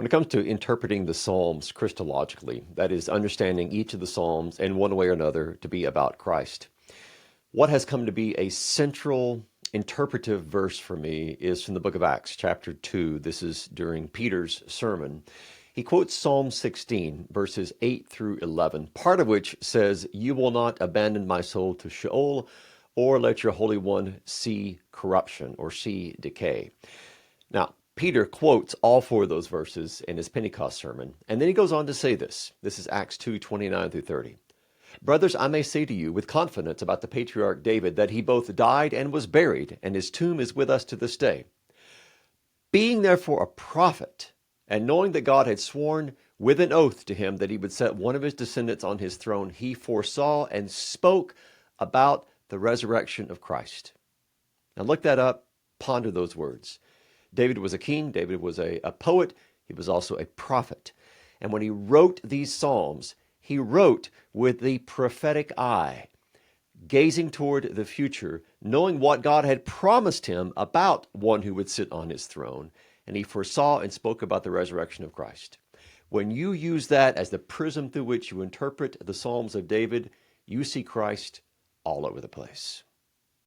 When it comes to interpreting the Psalms Christologically, that is, understanding each of the Psalms in one way or another to be about Christ, what has come to be a central interpretive verse for me is from the book of Acts, chapter 2. This is during Peter's sermon. He quotes Psalm 16, verses 8 through 11, part of which says, "You will not abandon my soul to Sheol, or let your Holy One see corruption," or see decay. Now, Peter quotes all four of those verses in his Pentecost sermon, and then he goes on to say this. This is Acts 2, 29 through 30. "Brothers, I may say to you with confidence about the patriarch David that he both died and was buried, and his tomb is with us to this day. Being therefore a prophet, and knowing that God had sworn with an oath to him that he would set one of his descendants on his throne, he foresaw and spoke about the resurrection of Christ." Now look that up, ponder those words. David was a king, David was a poet, he was also a prophet. And when he wrote these Psalms, he wrote with the prophetic eye, gazing toward the future, knowing what God had promised him about one who would sit on his throne, and he foresaw and spoke about the resurrection of Christ. When you use that as the prism through which you interpret the Psalms of David, you see Christ all over the place.